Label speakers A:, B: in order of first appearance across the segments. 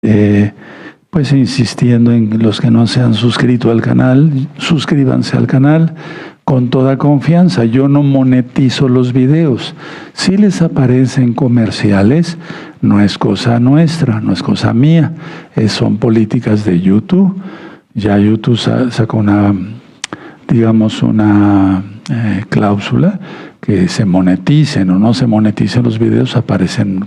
A: pues insistiendo en los que no se han suscrito al canal, suscríbanse al canal con toda confianza. Yo no monetizo los videos. Si les aparecen comerciales, no es cosa nuestra, no es cosa mía, son políticas de YouTube. Ya YouTube sacó una, digamos, una cláusula que se moneticen o no se moneticen los videos, aparecen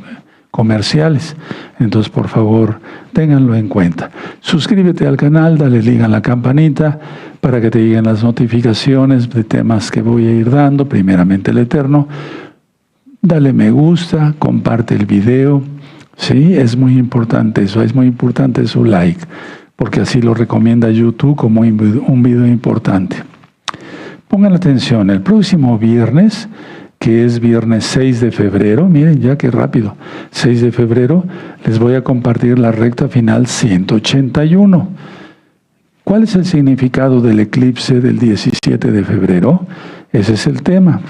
A: comerciales. Entonces, por favor, ténganlo en cuenta. Suscríbete al canal, dale clic a la campanita para que te lleguen las notificaciones de temas que voy a ir dando, primeramente el Eterno. Dale me gusta, comparte el video. Sí, es muy importante eso, es muy importante su like, porque así lo recomienda YouTube como un video importante. Pongan atención, el próximo viernes, que es viernes 6 de febrero, miren ya qué rápido, 6 de febrero, les voy a compartir la recta final 181. ¿Cuál es el significado del eclipse del 17 de febrero? Ese es el tema.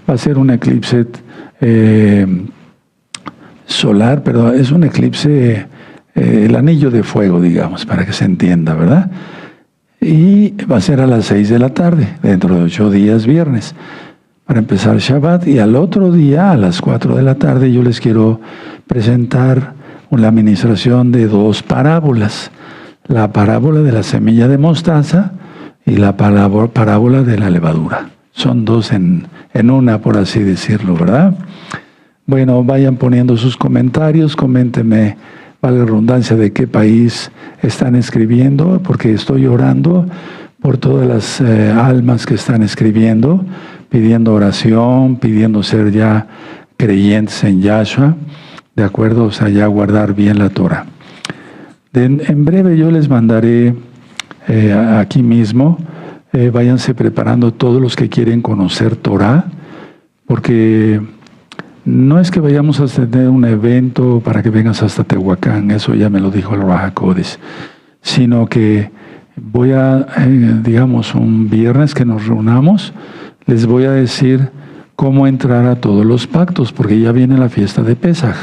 A: Va a ser un eclipse solar, pero es un eclipse, el anillo de fuego, digamos, para que se entienda, ¿verdad? Y va a ser a las 6 de la tarde, dentro de 8 días, viernes, para empezar Shabbat. Y al otro día, a las 4 de la tarde, yo les quiero presentar una administración de 2 parábolas. La parábola de la semilla de mostaza y la parábola de la levadura. Son 2 en una, por así decirlo, ¿verdad? Bueno, vayan poniendo sus comentarios, coméntenme, valga la redundancia, de qué país están escribiendo, porque estoy orando por todas las almas que están escribiendo, pidiendo oración, pidiendo ser ya creyentes en Yahshua, ¿de acuerdo? O sea, ya guardar bien la Torah. En breve yo les mandaré aquí mismo, váyanse preparando todos los que quieren conocer Torah, porque no es que vayamos a tener un evento para que vengas hasta Tehuacán, eso ya me lo dijo el Raja Kodesh, sino que voy a, digamos, un viernes que nos reunamos, les voy a decir cómo entrar a todos los pactos, porque ya viene la fiesta de Pesaj,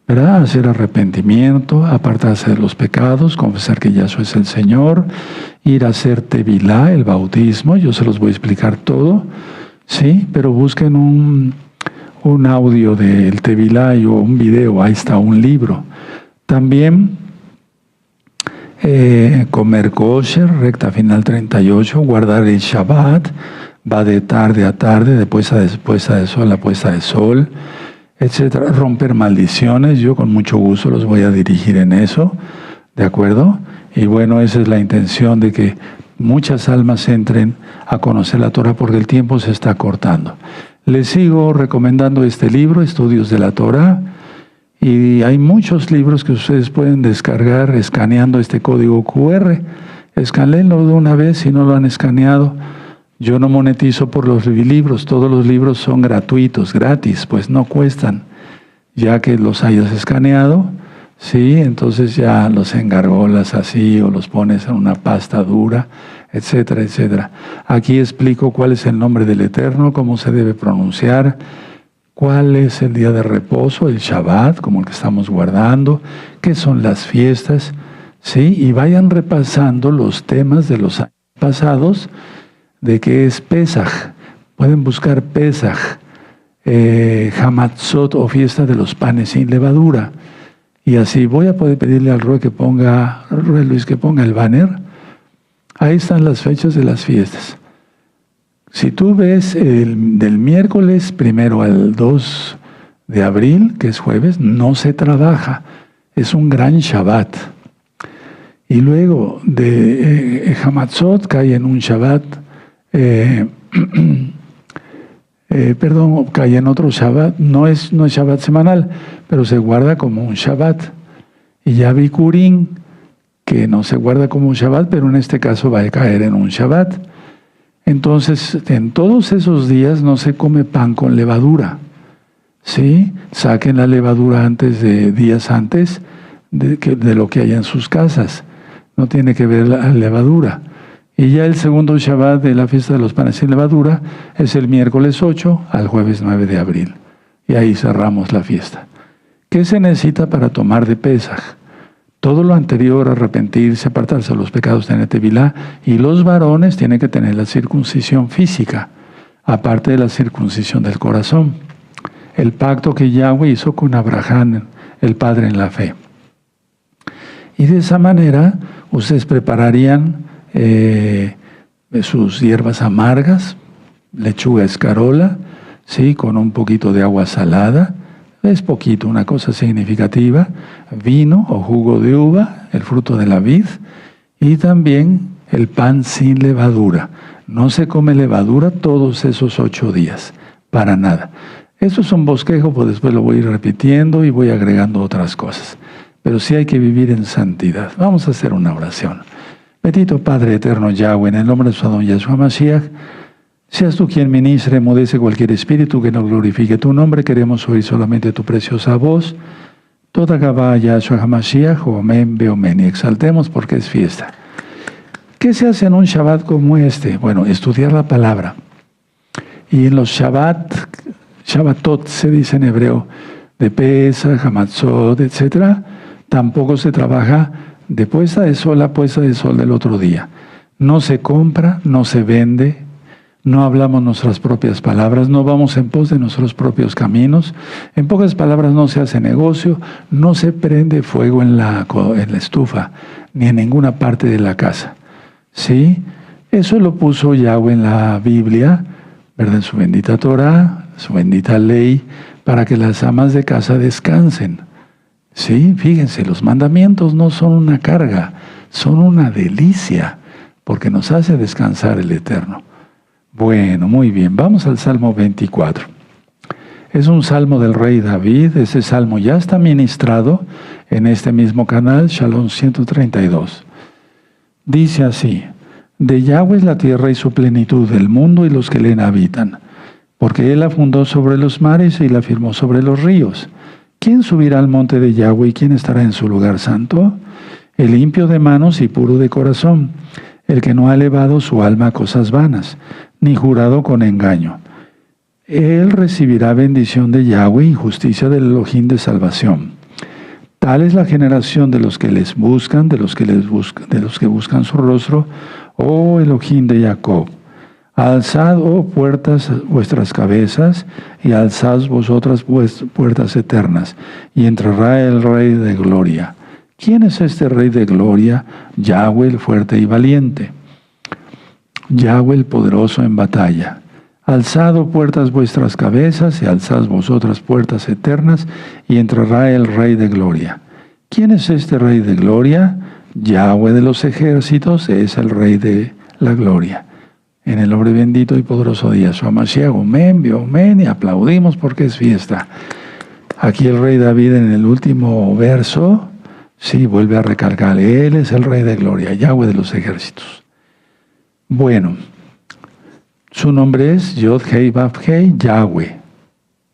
A: ¿verdad? Hacer arrepentimiento, apartarse de los pecados, confesar que Yahshua es el Señor, ir a hacer Tevilá, el bautismo, yo se los voy a explicar todo, ¿sí? Pero busquen un audio del Tevilá o un video, ahí está un libro. También comer kosher, recta final 38, guardar el Shabbat, va de tarde a tarde, de puesta de sol a puesta de sol, etcétera. Romper maldiciones, yo con mucho gusto los voy a dirigir en eso, ¿de acuerdo? Y bueno, esa es la intención, de que muchas almas entren a conocer la Torah, porque el tiempo se está cortando. Les sigo recomendando este libro, Estudios de la Torah, y hay muchos libros que ustedes pueden descargar escaneando este código QR. Escanéenlo de una vez si no lo han escaneado. Yo no monetizo por los libros, todos los libros son gratuitos, gratis, pues no cuestan. Ya que los hayas escaneado, sí, entonces ya los engargolas así o los pones en una pasta dura, etcétera, etcétera. Aquí explico cuál es el nombre del Eterno, cómo se debe pronunciar, cuál es el día de reposo, el Shabbat, como el que estamos guardando, qué son las fiestas, ¿sí? Y vayan repasando los temas de los años pasados, de qué es Pesaj. Pueden buscar Pesaj, Hamatzot o fiesta de los panes sin levadura. Y así voy a poder pedirle al Rue Luis que ponga el banner. Ahí están las fechas de las fiestas. Si tú ves del miércoles 1 al 2 de abril, que es jueves, no se trabaja. Es un gran Shabbat. Y luego de Hamatzot cae en un Shabbat, cae en otro Shabbat, no es Shabbat semanal, pero se guarda como un Shabbat. Y ya Bikurim, que no se guarda como un Shabbat, pero en este caso va a caer en un Shabbat. Entonces, en todos esos días no se come pan con levadura, ¿sí? Saquen la levadura días antes de lo que haya en sus casas. No tiene que ver la levadura. Y ya el segundo Shabbat de la fiesta de los panes sin levadura es el miércoles 8 al jueves 9 de abril. Y ahí cerramos la fiesta. ¿Qué se necesita para tomar de Pesaj? Todo lo anterior, arrepentirse, apartarse de los pecados, tener tevilá. Y los varones tienen que tener la circuncisión física, aparte de la circuncisión del corazón. El pacto que Yahweh hizo con Abraham, el padre en la fe. Y de esa manera, ustedes prepararían sus hierbas amargas, lechuga escarola, ¿sí? Con un poquito de agua salada. Es poquito, una cosa significativa, vino o jugo de uva, el fruto de la vid, y también el pan sin levadura. No se come levadura todos esos 8 días, para nada. Eso es un bosquejo, pues después lo voy a ir repitiendo y voy agregando otras cosas. Pero sí hay que vivir en santidad. Vamos a hacer una oración. Bendito Padre eterno Yahweh, en el nombre de su Adón Yahshua Mashiach, seas tú quien ministre, emudece cualquier espíritu que no glorifique tu nombre. Queremos oír solamente tu preciosa voz. Toda Gabá Yahshua HaMashiach, Omen, Beomen. Y exaltemos porque es fiesta. ¿Qué se hace en un Shabbat como este? Bueno, estudiar la palabra. Y en los Shabbatot se dice en hebreo, de Pesach, Hamatzot, etc., tampoco se trabaja de puesta de sol a puesta de sol del otro día. No se compra, no se vende, no hablamos nuestras propias palabras, no vamos en pos de nuestros propios caminos. En pocas palabras, no se hace negocio, no se prende fuego en la estufa, ni en ninguna parte de la casa. ¿Sí? Eso lo puso Yahweh en la Biblia, ¿verdad? En su bendita Torah, su bendita ley, para que las amas de casa descansen. Sí, fíjense, los mandamientos no son una carga, son una delicia, porque nos hace descansar el Eterno. Bueno, muy bien, vamos al Salmo 24. Es un salmo del rey David, ese salmo ya está ministrado en este mismo canal, Shalom 132. Dice así: de Yahweh es la tierra y su plenitud, el mundo y los que en habitan, porque Él la fundó sobre los mares y la firmó sobre los ríos. ¿Quién subirá al monte de Yahweh y quién estará en su lugar santo? El limpio de manos y puro de corazón, el que no ha elevado su alma a cosas vanas, ni jurado con engaño. Él recibirá bendición de Yahweh y justicia del Elohim de salvación. Tal es la generación de los que les buscan, de los que buscan su rostro, oh Elohim de Jacob. Alzad, oh puertas, vuestras cabezas, y alzad vosotras puertas eternas, y entrará el Rey de gloria. ¿Quién es este Rey de gloria? Yahweh el fuerte y valiente, Yahweh el poderoso en batalla. Alzad, oh puertas, vuestras cabezas, y alzad vosotras puertas eternas, y entrará el Rey de gloria. ¿Quién es este Rey de gloria? Yahweh de los ejércitos es el Rey de la gloria. En el nombre bendito y poderoso de Yahshua Mashiach, Omen, Beomen, y aplaudimos porque es fiesta. Aquí el rey David en el último verso, sí, vuelve a recalcar, Él es el Rey de gloria, Yahweh de los ejércitos. Bueno, su nombre es Yod Hei Vav Hei, Yahweh.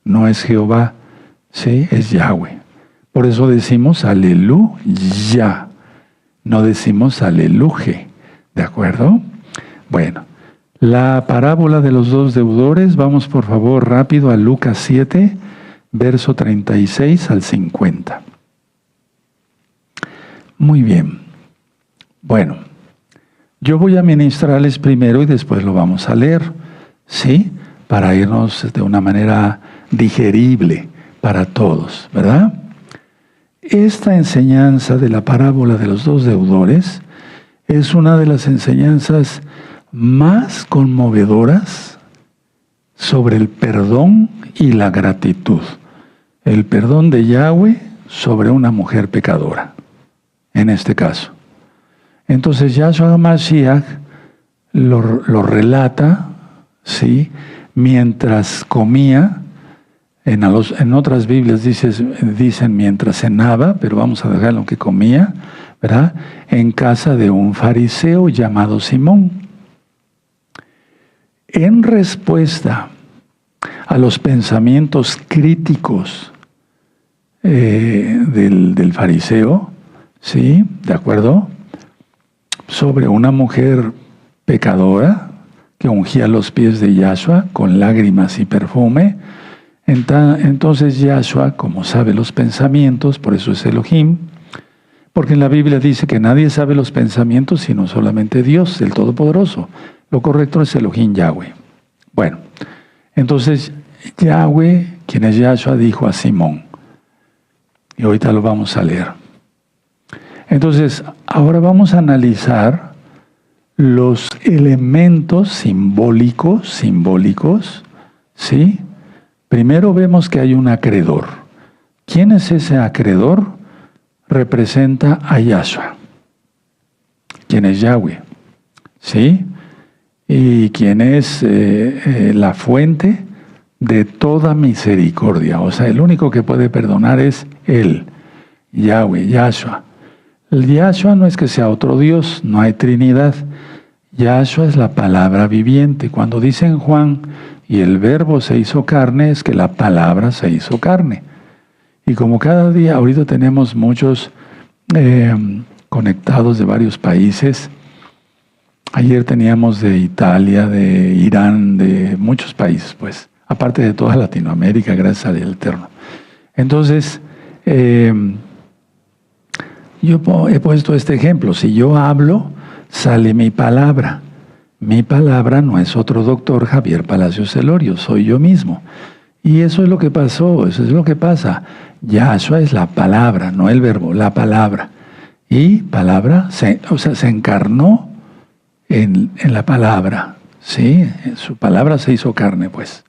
A: No es Jehová, sí, es Yahweh. Por eso decimos aleluya, no decimos aleluje, ¿de acuerdo? Bueno, la parábola de los dos deudores, vamos por favor rápido a Lucas 7, verso 36 al 50. Muy bien. Bueno, yo voy a ministrarles primero y después lo vamos a leer, ¿sí? Para irnos de una manera digerible para todos, ¿verdad? Esta enseñanza de la parábola de los dos deudores es una de las enseñanzas más conmovedoras sobre el perdón y la gratitud. El perdón de Yahweh sobre una mujer pecadora, en este caso. Entonces Yahshua HaMashiach lo relata, ¿sí? Mientras comía, en otras Biblias dicen mientras cenaba, pero vamos a dejarlo que comía, ¿verdad? En casa de un fariseo llamado Simón. En respuesta a los pensamientos críticos del fariseo, ¿sí? ¿De acuerdo? Sobre una mujer pecadora que ungía los pies de Yahshua con lágrimas y perfume. Entonces Yahshua, como sabe los pensamientos, por eso es Elohim, Porque en la Biblia dice que nadie sabe los pensamientos sino solamente Dios, el Todopoderoso. Lo correcto es Elohim Yahweh. Bueno, entonces Yahweh, quien es Yahshua, dijo a Simón, y ahorita lo vamos a leer. Entonces, ahora vamos a analizar los elementos simbólicos, ¿sí? Primero vemos que hay un acreedor. ¿Quién es ese acreedor? Representa a Yahshua, quien es Yahweh, ¿sí? Y quien es la fuente de toda misericordia. O sea, el único que puede perdonar es Él, Yahweh, Yahshua. El Yahshua no es que sea otro Dios, no hay Trinidad. Yahshua es la palabra viviente. Cuando dice en Juan, y el verbo se hizo carne, es que la palabra se hizo carne. Y como cada día, ahorita tenemos muchos conectados de varios países. Ayer teníamos de Italia, de Irán, de muchos países, pues, aparte de toda Latinoamérica, gracias al Eterno. Entonces, yo he puesto este ejemplo. Si yo hablo, sale mi palabra. Mi palabra no es otro doctor Javier Palacios Celorio, soy yo mismo. Y eso es lo que pasó, eso es lo que pasa. Yahshua es la palabra, no el verbo, la palabra. Y palabra, se encarnó en la palabra, ¿sí? Su palabra se hizo carne, pues.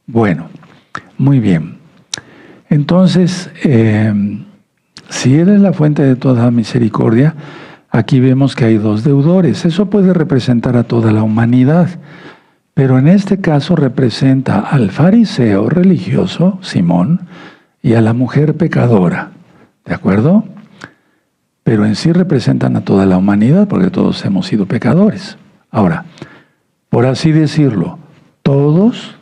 A: Bueno, muy bien. Entonces, si Él es la fuente de toda misericordia, aquí vemos que hay dos deudores. Eso puede representar a toda la humanidad. Pero en este caso representa al fariseo religioso, Simón, y a la mujer pecadora, ¿de acuerdo? Pero en sí representan a toda la humanidad, porque todos hemos sido pecadores. Ahora, por así decirlo, todos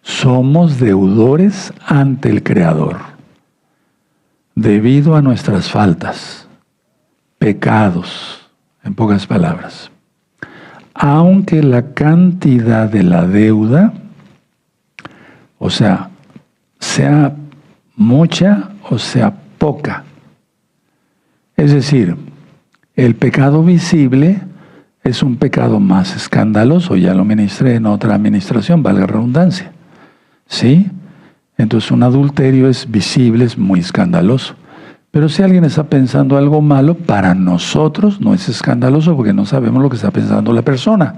A: somos deudores ante el Creador, debido a nuestras faltas, pecados, en pocas palabras. Aunque la cantidad de la deuda, o sea mucha o sea poca. Es decir, el pecado visible es un pecado más escandaloso, ya lo ministré en otra administración, valga la redundancia. ¿Sí? Entonces un adulterio es visible, es muy escandaloso. Pero si alguien está pensando algo malo, para nosotros no es escandaloso porque no sabemos lo que está pensando la persona.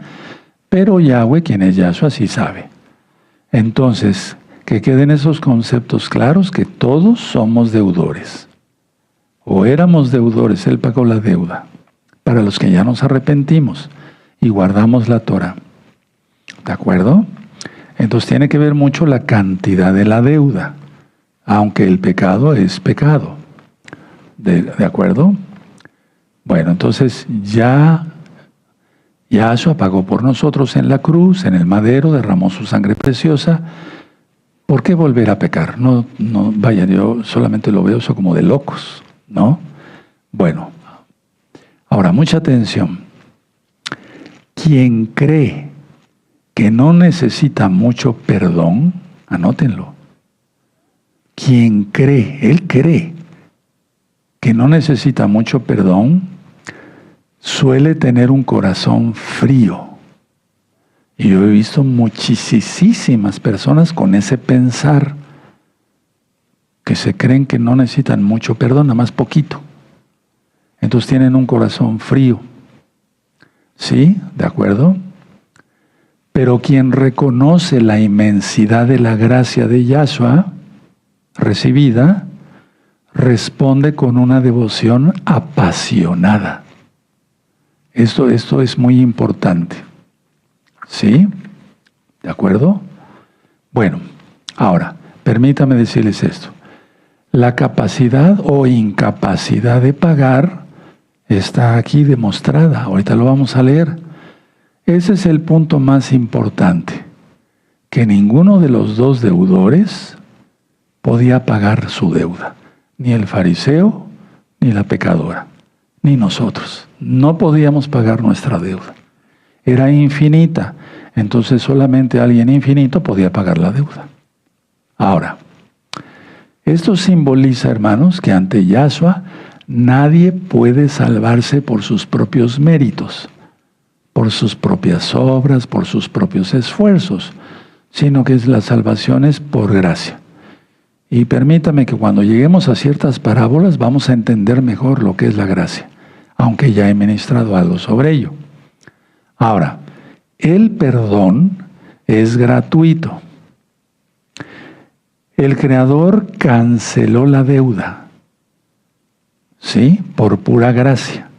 A: Pero Yahweh, quien es Yahshua, sí sabe. Entonces, que queden esos conceptos claros, que todos somos deudores. O éramos deudores, Él pagó la deuda. Para los que ya nos arrepentimos y guardamos la Torah. ¿De acuerdo? Entonces tiene que ver mucho la cantidad de la deuda, aunque el pecado es pecado. ¿De acuerdo? Bueno, entonces ya Yahshua pagó por nosotros en la cruz, en el madero, derramó su sangre preciosa. ¿Por qué volver a pecar? No, vaya, yo solamente lo veo eso como de locos, ¿no? Bueno, ahora mucha atención. Quien cree que no necesita mucho perdón, anótenlo. Quien cree, él cree que no necesita mucho perdón, suele tener un corazón frío. Y yo he visto muchísimas personas con ese pensar, que se creen que no necesitan mucho perdón, nada más poquito. Entonces tienen un corazón frío. ¿Sí? ¿De acuerdo? Pero quien reconoce la inmensidad de la gracia de Yahshua recibida, responde con una devoción apasionada. Esto es muy importante. ¿Sí? ¿De acuerdo? Bueno, ahora, permítame decirles esto. La capacidad o incapacidad de pagar está aquí demostrada. Ahorita lo vamos a leer. Ese es el punto más importante. Que ninguno de los dos deudores podía pagar su deuda. Ni el fariseo, ni la pecadora, ni nosotros. No podíamos pagar nuestra deuda. Era infinita. Entonces solamente alguien infinito podía pagar la deuda. Ahora, Esto simboliza, hermanos, que ante Yahshua nadie puede salvarse por sus propios méritos, por sus propias obras, por sus propios esfuerzos, sino que la salvación es por gracia. Y permítame que cuando lleguemos a ciertas parábolas vamos a entender mejor lo que es la gracia, aunque ya he ministrado algo sobre ello. Ahora, el perdón es gratuito. El Creador canceló la deuda, ¿sí? Por pura gracia,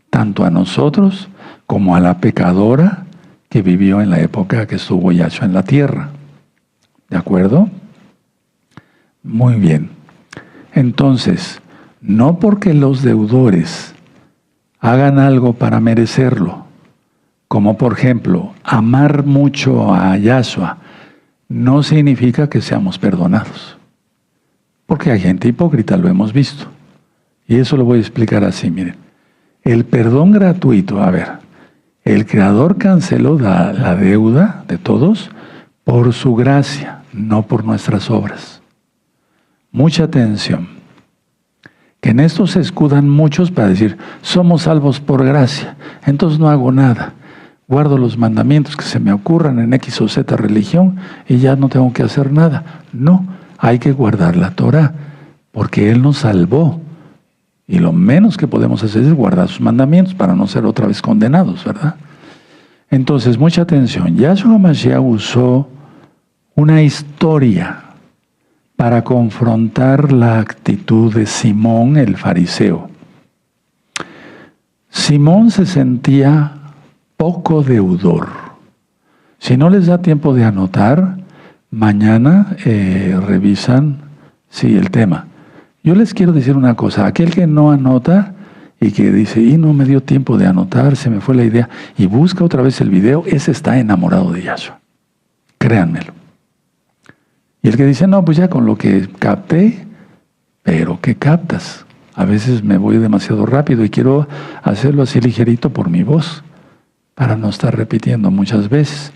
A: tanto a nosotros como a la pecadora que vivió en la época que estuvo Yahshua en la tierra. ¿De acuerdo? Muy bien. Entonces, no porque los deudores hagan algo para merecerlo, como por ejemplo, amar mucho a Yahshua, no significa que seamos perdonados. Porque hay gente hipócrita, lo hemos visto. Y eso lo voy a explicar así, miren. El perdón gratuito, a ver, el Creador canceló la deuda de todos por su gracia, no por nuestras obras. Mucha atención. Que en esto se escudan muchos para decir, somos salvos por gracia, entonces no hago nada. Guardo los mandamientos que se me ocurran en X o Z religión y ya no tengo que hacer nada. No, hay que guardar la Torah, porque Él nos salvó. Y lo menos que podemos hacer es guardar sus mandamientos para no ser otra vez condenados, ¿verdad? Entonces, mucha atención. Yahshua Mashiach usó una historia para confrontar la actitud de Simón el fariseo. Simón se sentía poco deudor. Si no les da tiempo de anotar, mañana revisan el tema. Yo les quiero decir una cosa, aquel que no anota y que dice, y no me dio tiempo de anotar, se me fue la idea, y busca otra vez el video, ese está enamorado de Yahshua. Créanmelo. Y el que dice, no, pues ya con lo que capté, pero ¿qué captas? A veces me voy demasiado rápido y quiero hacerlo así ligerito por mi voz, para no estar repitiendo muchas veces.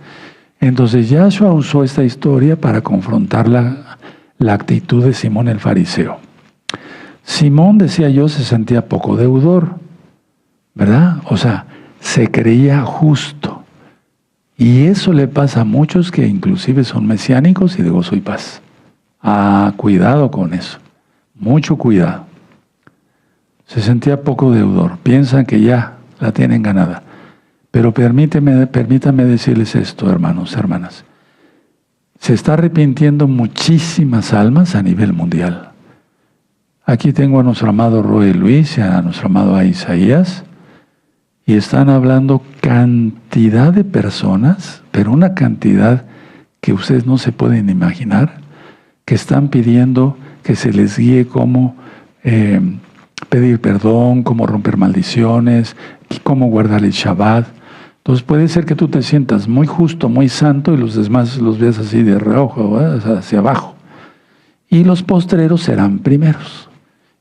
A: Entonces Yahshua usó esta historia para confrontar la actitud de Simón el fariseo. Simón, decía yo, se sentía poco deudor, ¿verdad? O sea, se creía justo. Y eso le pasa a muchos que inclusive son mesiánicos y de gozo y paz. Cuidado con eso. Mucho cuidado. Se sentía poco deudor. Piensan que ya la tienen ganada. Pero permítanme decirles esto, hermanos, hermanas. Se está arrepintiendo muchísimas almas a nivel mundial. Aquí tengo a nuestro amado Roy Luis y a nuestro amado Isaías, y están hablando cantidad de personas, pero una cantidad que ustedes no se pueden imaginar, que están pidiendo que se les guíe cómo pedir perdón, cómo romper maldiciones, cómo guardar el Shabbat. Entonces puede ser que tú te sientas muy justo, muy santo, y los demás los veas así de reojo, hacia abajo. Y los postreros serán primeros.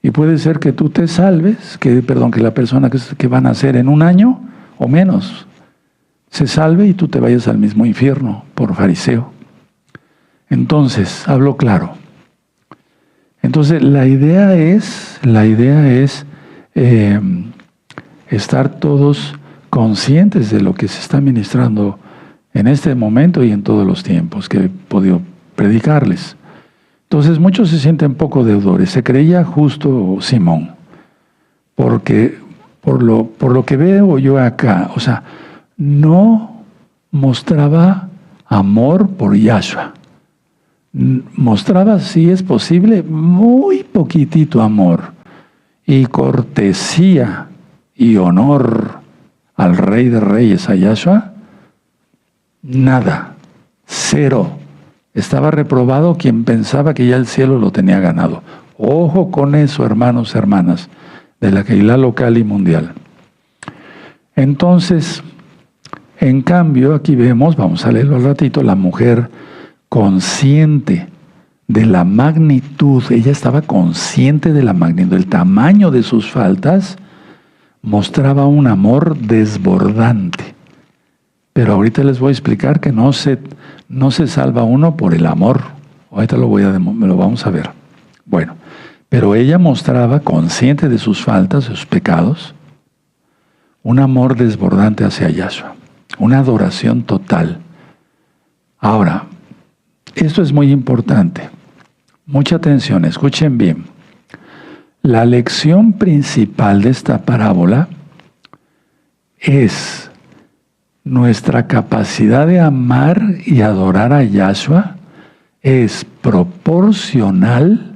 A: Y puede ser que tú te salves, que la persona que van a hacer en un año o menos se salve y tú te vayas al mismo infierno por fariseo. Entonces, hablo claro. Entonces, la idea es estar todos conscientes de lo que se está ministrando en este momento y en todos los tiempos que he podido predicarles. Entonces muchos se sienten poco deudores. Se creía justo Simón, porque por lo que veo yo acá, o sea, no mostraba amor por Yahshua. Mostraba, si es posible, muy poquitito amor y cortesía y honor al Rey de Reyes, a Yahshua. Nada, cero. Estaba reprobado quien pensaba que ya el cielo lo tenía ganado. Ojo con eso, hermanos, hermanas, de la Keilah local y mundial. Entonces, en cambio, aquí vemos, vamos a leerlo al ratito, la mujer consciente de la magnitud, ella estaba consciente de la magnitud, del tamaño de sus faltas, mostraba un amor desbordante. Pero ahorita les voy a explicar que no se salva uno por el amor. Ahorita me lo vamos a ver. Bueno, pero ella mostraba, consciente de sus faltas, de sus pecados, un amor desbordante hacia Yahshua, una adoración total. Ahora, esto es muy importante. Mucha atención, escuchen bien. La lección principal de esta parábola es nuestra capacidad de amar y adorar a Yahshua es proporcional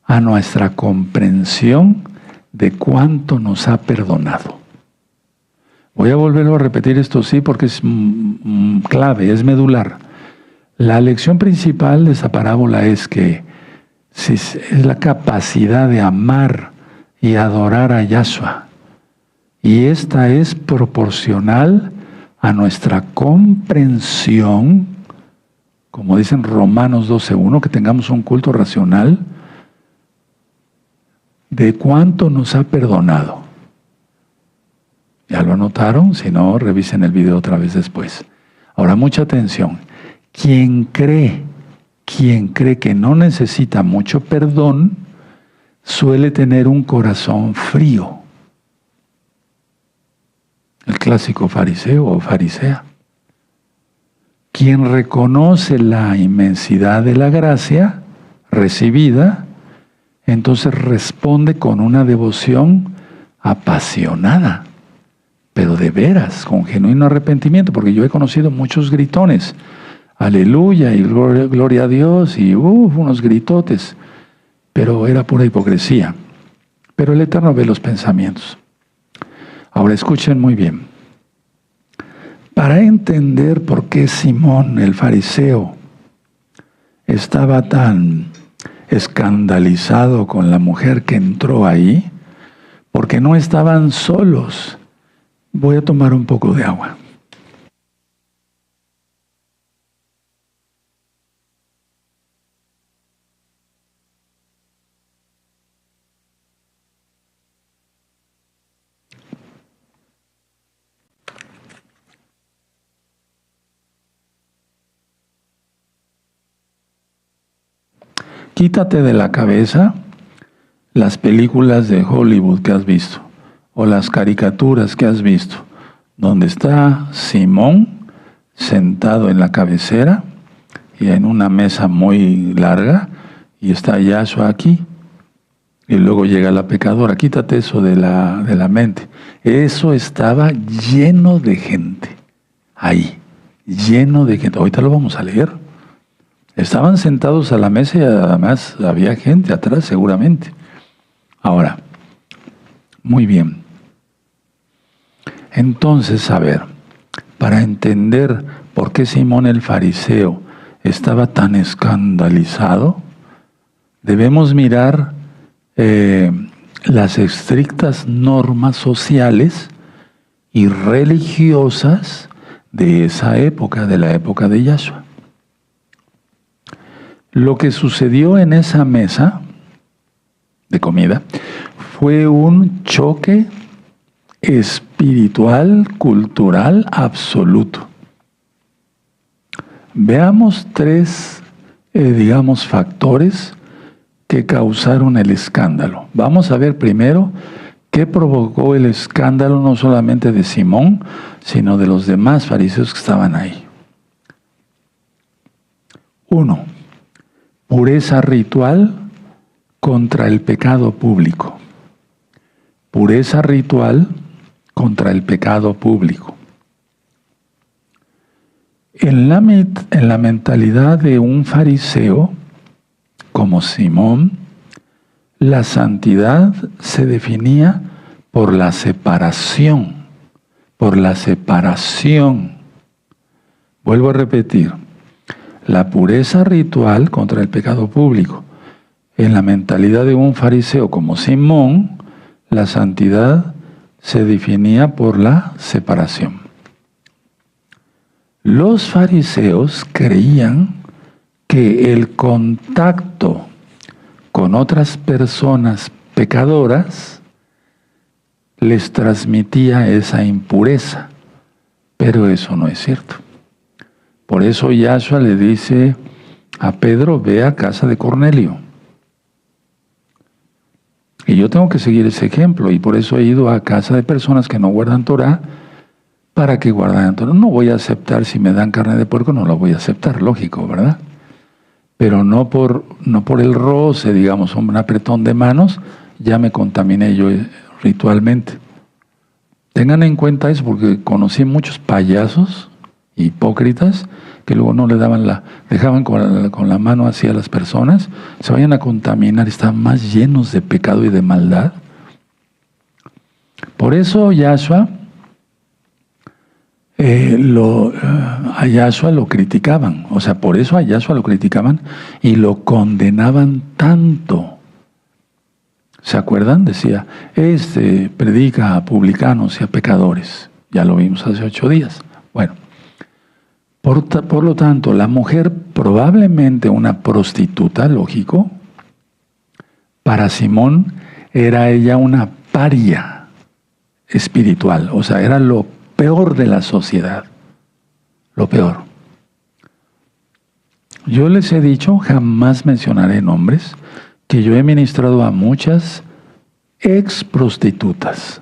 A: a nuestra comprensión de cuánto nos ha perdonado. Voy a volverlo a repetir esto sí porque es clave, es medular. La lección principal de esta parábola es que es la capacidad de amar y adorar a Yahshua. Y esta es proporcional a nuestra comprensión, como dicen Romanos 12:1, que tengamos un culto racional de cuánto nos ha perdonado. ¿Ya lo anotaron? Si no, revisen el video otra vez después. Ahora, mucha atención. Quien cree que no necesita mucho perdón, suele tener un corazón frío. El clásico fariseo o farisea. Quien reconoce la inmensidad de la gracia recibida, entonces responde con una devoción apasionada, pero de veras, con genuino arrepentimiento, porque yo he conocido muchos gritones, aleluya y gloria a Dios, y unos gritotes, pero era pura hipocresía. Pero el Eterno ve los pensamientos. Ahora escuchen muy bien. Para entender por qué Simón el fariseo estaba tan escandalizado con la mujer que entró ahí, porque no estaban solos. Voy a tomar un poco de agua. Quítate de la cabeza las películas de Hollywood que has visto o las caricaturas que has visto, donde está Simón sentado en la cabecera y en una mesa muy larga y está Yahshua aquí y luego llega la pecadora. Quítate eso de la mente. Eso estaba lleno de gente ahí, lleno de gente. Ahorita lo vamos a leer. Estaban sentados a la mesa y además había gente atrás seguramente. Ahora, muy bien. Entonces, a ver, para entender por qué Simón el fariseo estaba tan escandalizado, debemos mirar las estrictas normas sociales y religiosas de esa época, de la época de Yahshua. Lo que sucedió en esa mesa de comida fue un choque espiritual, cultural, absoluto. Veamos tres, factores que causaron el escándalo. Vamos a ver primero qué provocó el escándalo no solamente de Simón, sino de los demás fariseos que estaban ahí. 1. Pureza ritual contra el pecado público. Pureza ritual contra el pecado público. En la mentalidad de un fariseo como Simón, la santidad se definía por la separación. Por la separación. Vuelvo a repetir. La pureza ritual contra el pecado público. En la mentalidad de un fariseo como Simón, la santidad se definía por la separación. Los fariseos creían que el contacto con otras personas pecadoras les transmitía esa impureza, pero eso no es cierto. Por eso Yahshua le dice a Pedro, ve a casa de Cornelio. Y yo tengo que seguir ese ejemplo, y por eso he ido a casa de personas que no guardan Torah, para que guarden Torah. No voy a aceptar, si me dan carne de puerco, no lo voy a aceptar, lógico, ¿verdad? Pero no por el roce, digamos, un apretón de manos, ya me contaminé yo ritualmente. Tengan en cuenta eso, porque conocí muchos payasos, hipócritas, que luego no le daban dejaban con la mano hacia las personas, se vayan a contaminar, están más llenos de pecado y de maldad. Por eso Yahshua, a Yahshua lo criticaban, o sea, por eso a Yahshua lo criticaban y lo condenaban tanto. ¿Se acuerdan? Decía, predica a publicanos y a pecadores. Ya lo vimos hace 8 días. Bueno, por lo tanto, la mujer, probablemente una prostituta, lógico, para Simón era ella una paria espiritual, o sea, era lo peor de la sociedad, lo peor. Yo les he dicho, jamás mencionaré nombres, que yo he ministrado a muchas ex prostitutas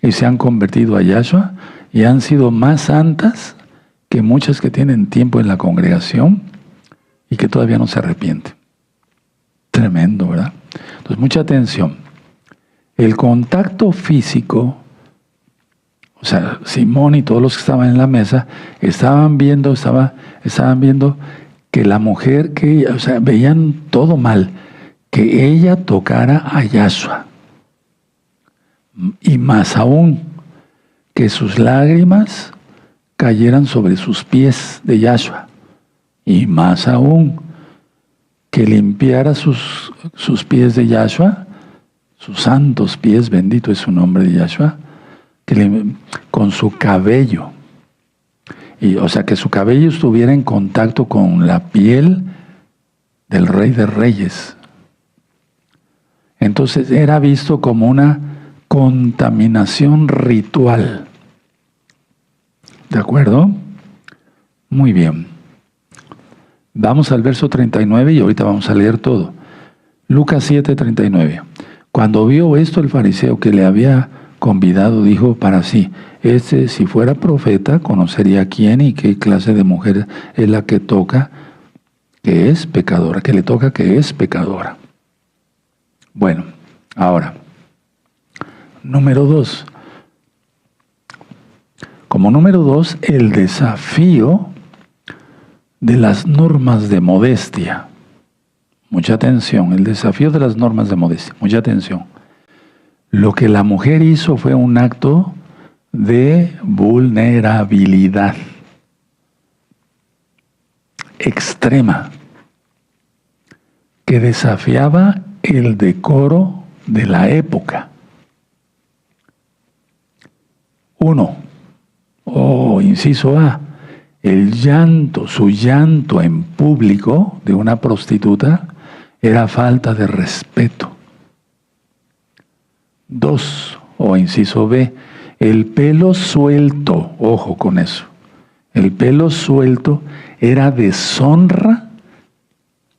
A: y se han convertido a Yahshua y han sido más santas que muchas que tienen tiempo en la congregación y que todavía no se arrepienten. Tremendo, ¿verdad? Entonces, mucha atención. El contacto físico, o sea, Simón y todos los que estaban en la mesa estaban viendo que la mujer, o sea, veían todo mal, que ella tocara a Yahshua. Y más aún, que sus lágrimas cayeran sobre sus pies de Yahshua. Y más aún, que limpiara sus pies de Yahshua, sus santos pies, bendito es su nombre de Yahshua, con su cabello. Y, o sea, que su cabello estuviera en contacto con la piel del Rey de Reyes. Entonces era visto como una contaminación ritual. ¿De acuerdo? Muy bien. Vamos al verso 39 y ahorita vamos a leer todo. Lucas 7, 39. Cuando vio esto el fariseo que le había convidado, dijo para sí, si fuera profeta, conocería quién y qué clase de mujer es la que toca, que es pecadora, que le toca, que es pecadora. Bueno, ahora, número 2. Como número 2, el desafío de las normas de modestia. Mucha atención, el desafío de las normas de modestia, mucha atención. Lo que la mujer hizo fue un acto de vulnerabilidad extrema que desafiaba el decoro de la época. 1. Inciso A. Su llanto en público de una prostituta era falta de respeto. 2. Inciso B. El pelo suelto, ojo con eso, el pelo suelto era deshonra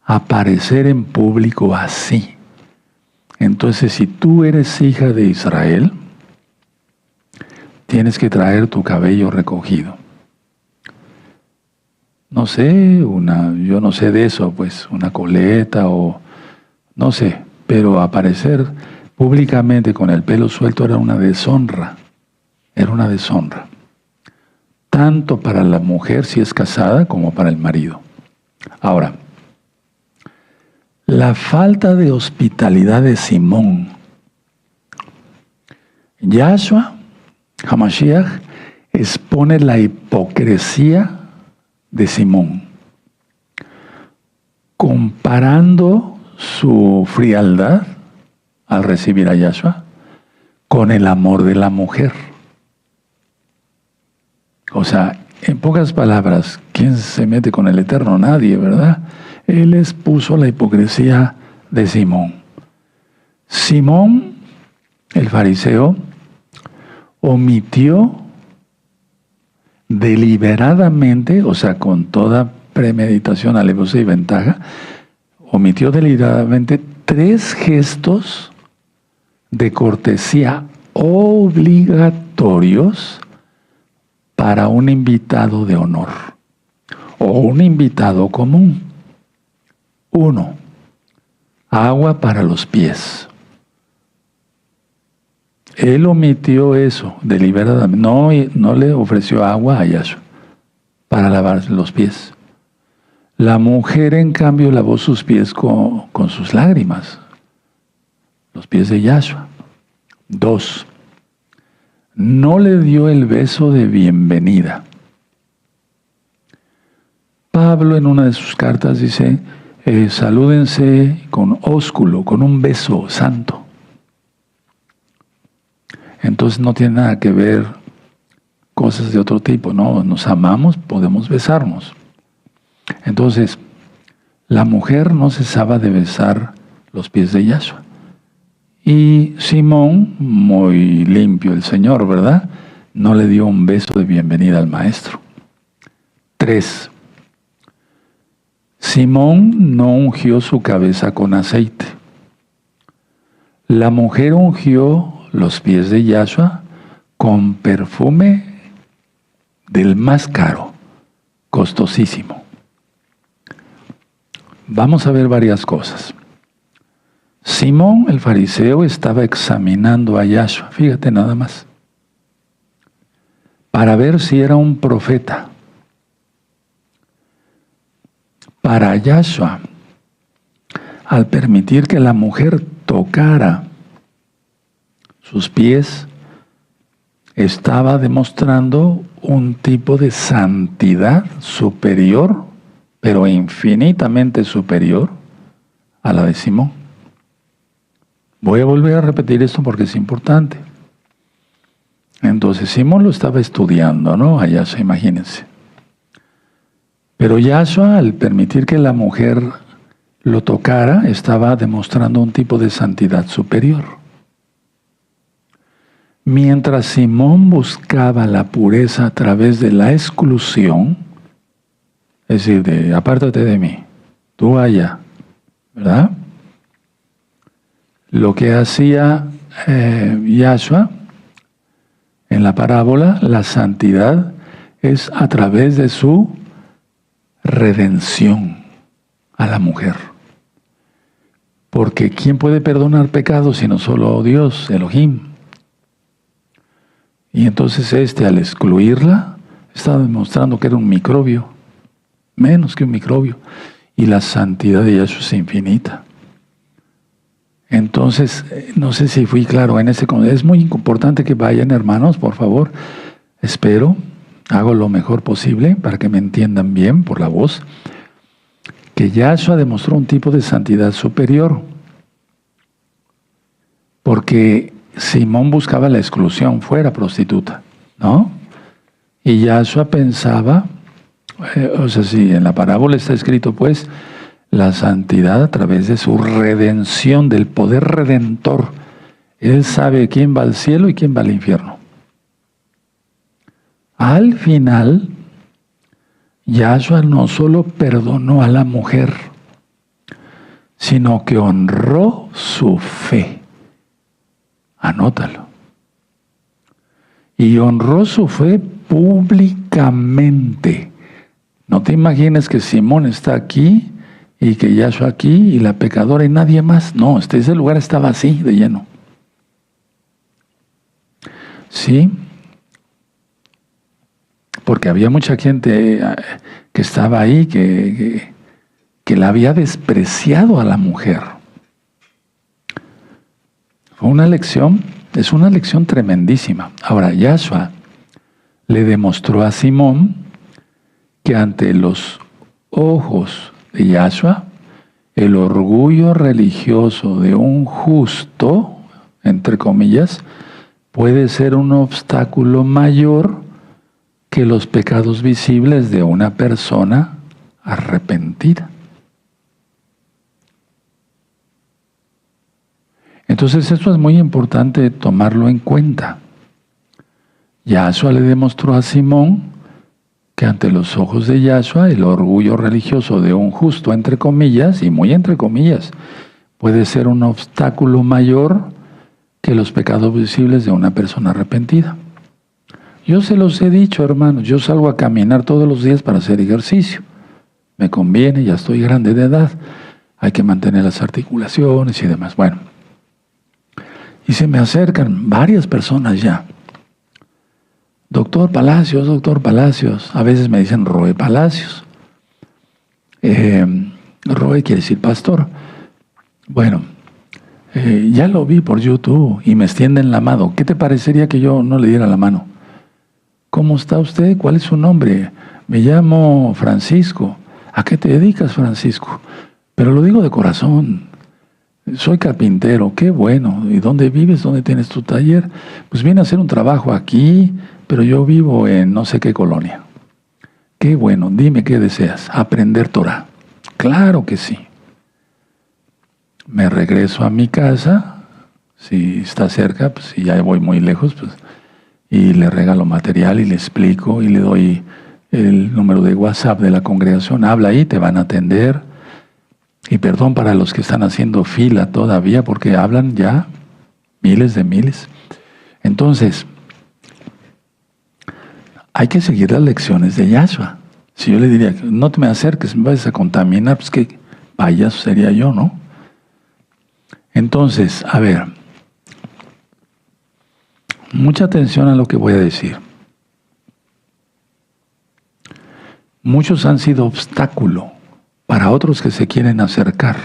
A: aparecer en público así. Entonces, si tú eres hija de Israel, tienes que traer tu cabello recogido. No sé, yo no sé de eso, pues una coleta o no sé, pero aparecer públicamente con el pelo suelto era una deshonra. Era una deshonra, tanto para la mujer si es casada como para el marido. Ahora, la falta de hospitalidad de Simón. Yahshua HaMashiach expone la hipocresía de Simón, comparando su frialdad al recibir a Yahshua con el amor de la mujer. O sea, en pocas palabras, ¿quién se mete con el Eterno? Nadie, ¿verdad? Él expuso la hipocresía de Simón. Simón, el fariseo, omitió deliberadamente, o sea, con toda premeditación, alevosía y ventaja, omitió deliberadamente 3 gestos de cortesía obligatorios para un invitado de honor o un invitado común. 1. Agua para los pies. Él omitió eso deliberadamente. No le ofreció agua a Yahshua para lavar los pies. La mujer, en cambio, lavó sus pies con sus lágrimas, los pies de Yahshua. 2. No le dio el beso de bienvenida. Pablo en una de sus cartas dice, salúdense con ósculo, con un beso santo. Entonces no tiene nada que ver cosas de otro tipo, ¿no? Nos amamos, podemos besarnos. Entonces, la mujer no cesaba de besar los pies de Yahshua. Y Simón, muy limpio el Señor, ¿verdad?, no le dio un beso de bienvenida al Maestro. 3. Simón no ungió su cabeza con aceite. La mujer ungió los pies de Yahshua con perfume del más caro, costosísimo. Vamos a ver varias cosas. Simón el fariseo estaba examinando a Yahshua, fíjate nada más, para ver si era un profeta. Para Yahshua, al permitir que la mujer tocara sus pies, estaba demostrando un tipo de santidad superior, pero infinitamente superior a la de Simón. Voy a volver a repetir esto porque es importante. Entonces Simón lo estaba estudiando, ¿no? A Yahshua, imagínense. Pero Yahshua, al permitir que la mujer lo tocara, estaba demostrando un tipo de santidad superior. Mientras Simón buscaba la pureza a través de la exclusión, es decir, de apártate de mí, tú allá, ¿verdad? Lo que hacía Yahshua en la parábola, la santidad, es a través de su redención a la mujer. Porque ¿quién puede perdonar pecados sino solo Dios, Elohim? Y entonces al excluirla, estaba demostrando que era un microbio, menos que un microbio. Y la santidad de Yahshua es infinita. Entonces, no sé si fui claro en ese contexto. Es muy importante que vayan, hermanos, por favor. Espero, hago lo mejor posible para que me entiendan bien por la voz, que Yahshua demostró un tipo de santidad superior. Porque Simón buscaba la exclusión, fuera prostituta, ¿no? Y Yahshua pensaba, si en la parábola está escrito, pues, la santidad a través de su redención, del poder redentor. Él sabe quién va al cielo y quién va al infierno. Al final, Yahshua no solo perdonó a la mujer, sino que honró su fe. Anótalo. Y honró su fe públicamente. No te imagines que Simón está aquí y que Yahshua aquí y la pecadora y nadie más. No, ese lugar estaba así, de lleno. ¿Sí? Porque había mucha gente que estaba ahí, que la había despreciado a la mujer. Fue una lección, es una lección tremendísima. Ahora, Yahshua le demostró a Simón que ante los ojos de Yahshua, el orgullo religioso de un justo, entre comillas, puede ser un obstáculo mayor que los pecados visibles de una persona arrepentida. Entonces esto es muy importante tomarlo en cuenta. Yahshua le demostró a Simón que ante los ojos de Yahshua el orgullo religioso de un justo, entre comillas, y muy entre comillas, puede ser un obstáculo mayor que los pecados visibles de una persona arrepentida. Yo se los he dicho, hermanos, yo salgo a caminar todos los días para hacer ejercicio. Me conviene, ya estoy grande de edad, hay que mantener las articulaciones y demás. Bueno, y se me acercan varias personas ya. Doctor Palacios, a veces me dicen Roe Palacios. Roe quiere decir pastor. Bueno, ya lo vi por YouTube y me extienden la mano. ¿Qué te parecería que yo no le diera la mano? ¿Cómo está usted? ¿Cuál es su nombre? Me llamo Francisco. ¿A qué te dedicas, Francisco? Pero lo digo de corazón. Soy carpintero. Qué bueno. ¿Y dónde vives? ¿Dónde tienes tu taller? Pues vine a hacer un trabajo aquí, pero yo vivo en no sé qué colonia. Qué bueno. Dime qué deseas. Aprender Torah. Claro que sí. Me regreso a mi casa. Si está cerca, pues si ya voy muy lejos, pues y le regalo material y le explico y le doy el número de WhatsApp de la congregación. Habla ahí, te van a atender. Y perdón para los que están haciendo fila todavía, porque hablan ya miles de miles. Entonces, hay que seguir las lecciones de Yahshua. Si yo le diría, no te me acerques, me vas a contaminar, pues qué payaso sería yo, ¿no? Entonces, a ver, mucha atención a lo que voy a decir. Muchos han sido obstáculo para otros que se quieren acercar.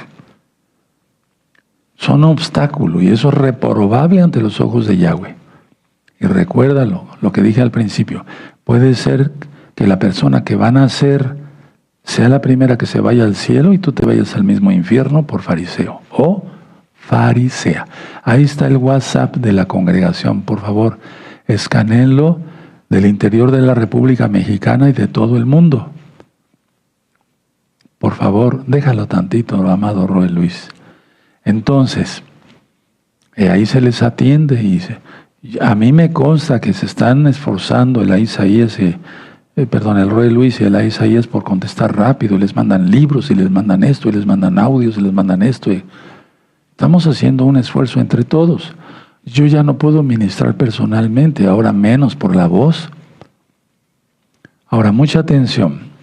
A: Son obstáculo y eso es reprobable ante los ojos de Yahweh. Y recuérdalo, lo que dije al principio, puede ser que la persona que van a nacer sea la primera que se vaya al cielo y tú te vayas al mismo infierno por fariseo o farisea. Ahí está el WhatsApp de la congregación, por favor, escanéenlo del interior de la República Mexicana y de todo el mundo. Por favor, déjalo tantito, amado Roe Luis. Entonces, ahí se les atiende y a mí me consta que se están esforzando el Roe Luis y el Isaías por contestar rápido, y les mandan libros y les mandan esto y les mandan audios y les mandan esto. Estamos haciendo un esfuerzo entre todos. Yo ya no puedo ministrar personalmente, ahora menos por la voz. Ahora, mucha atención.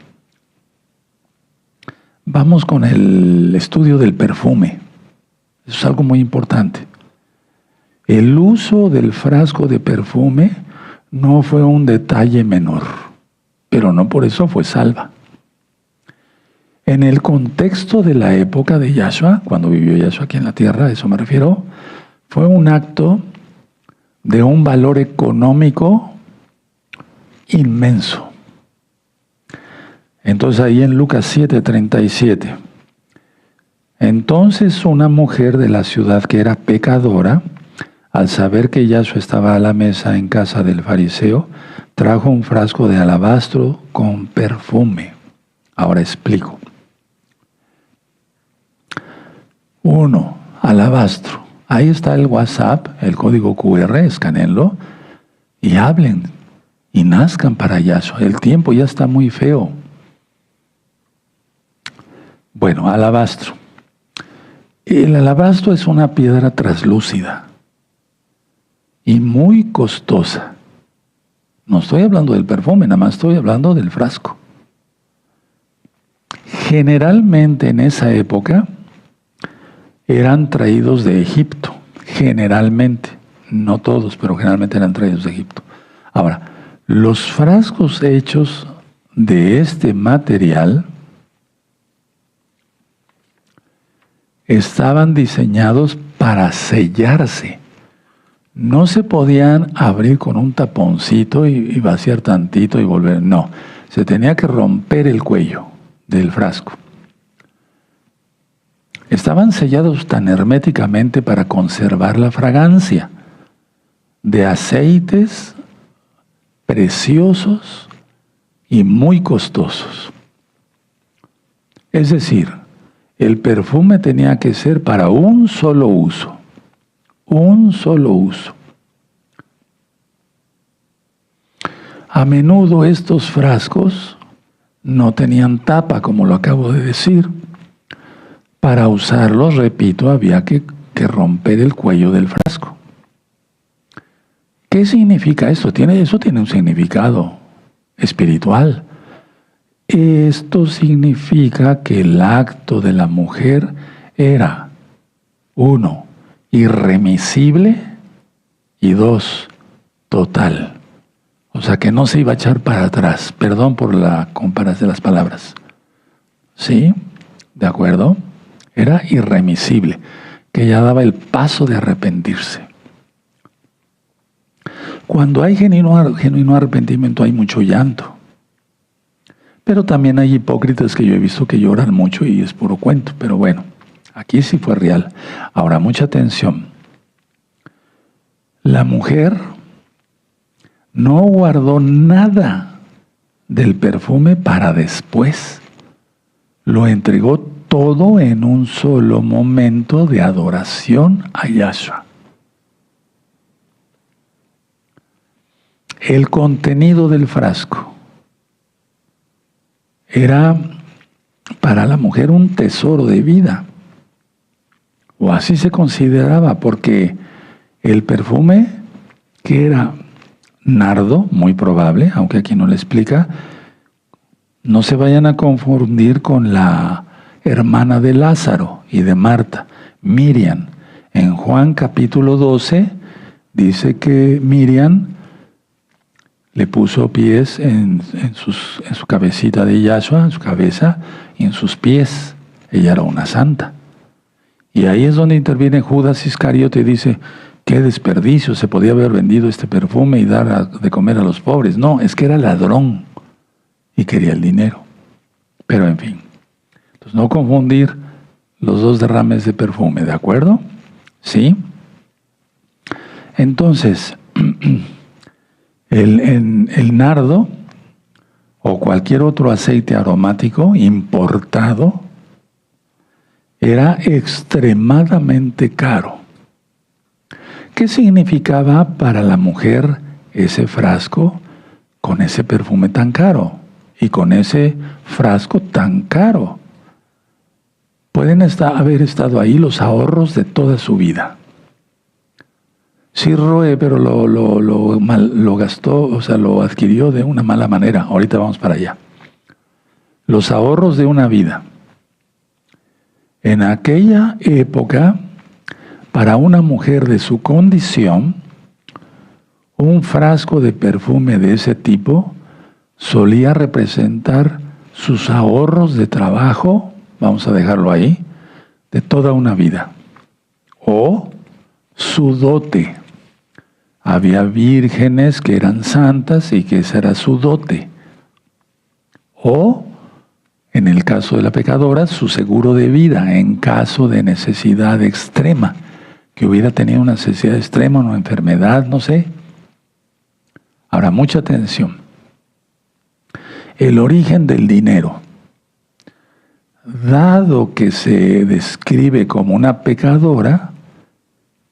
A: Vamos con el estudio del perfume. Eso es algo muy importante. El uso del frasco de perfume no fue un detalle menor, pero no por eso fue salva. En el contexto de la época de Yahshua, cuando vivió Yahshua aquí en la tierra, a eso me refiero, fue un acto de un valor económico inmenso. Entonces ahí en Lucas 7:37, entonces una mujer de la ciudad que era pecadora, al saber que Yahshua estaba a la mesa en casa del fariseo, trajo un frasco de alabastro con perfume. Ahora explico. 1. Alabastro. Ahí está el WhatsApp, el código QR, escanenlo y hablen y nazcan para Yahshua. El tiempo ya está muy feo. Bueno, alabastro. El alabastro es una piedra translúcida y muy costosa. No estoy hablando del perfume, nada más estoy hablando del frasco. Generalmente en esa época eran traídos de Egipto, generalmente, no todos, pero generalmente eran traídos de Egipto. Ahora, los frascos hechos de este material estaban diseñados para sellarse. No se podían abrir con un taponcito y vaciar tantito y volver. No, se tenía que romper el cuello del frasco. Estaban sellados tan herméticamente para conservar la fragancia de aceites preciosos y muy costosos. Es decir, el perfume tenía que ser para un solo uso. Un solo uso. A menudo estos frascos no tenían tapa, como lo acabo de decir, Para usarlos, repito, había que romper el cuello del frasco. ¿Qué significa esto? Eso tiene un significado espiritual. Esto significa que el acto de la mujer era, 1, irremisible y 2, total. O sea que no se iba a echar para atrás. Perdón por la comparación de las palabras. ¿Sí? ¿De acuerdo? Era irremisible, que ya daba el paso de arrepentirse. Cuando hay genuino arrepentimiento hay mucho llanto. Pero también hay hipócritas que yo he visto que lloran mucho y es puro cuento. Pero bueno, aquí sí fue real. Ahora, mucha atención. La mujer no guardó nada del perfume para después. Lo entregó todo en un solo momento de adoración a Yahshua. El contenido del frasco era para la mujer un tesoro de vida, o así se consideraba, porque el perfume, que era nardo, muy probable, aunque aquí no le explica, no se vayan a confundir con la hermana de Lázaro y de Marta, Miriam. En Juan capítulo 12 dice que Miriam le puso pies en su cabecita de Yahshua, en su cabeza y en sus pies. Ella era una santa. Y ahí es donde interviene Judas Iscariote y dice, qué desperdicio, se podía haber vendido este perfume y dar de comer a los pobres. No, es que era ladrón y quería el dinero. Pero en fin, entonces no confundir los dos derrames de perfume, ¿de acuerdo? ¿Sí? Entonces, el nardo o cualquier otro aceite aromático importado era extremadamente caro. ¿Qué significaba para la mujer ese frasco con ese perfume tan caro y con ese frasco tan caro? Pueden haber estado ahí los ahorros de toda su vida. Sí, Roe, pero lo gastó, o sea, lo adquirió de una mala manera. Ahorita vamos para allá. Los ahorros de una vida. En aquella época, para una mujer de su condición, un frasco de perfume de ese tipo solía representar sus ahorros de trabajo, vamos a dejarlo ahí, de toda una vida. O su dote. Había vírgenes que eran santas y que esa era su dote. O, en el caso de la pecadora, su seguro de vida en caso de necesidad extrema, que hubiera tenido una necesidad extrema, una enfermedad, no sé. Ahora, mucha atención. El origen del dinero. Dado que se describe como una pecadora,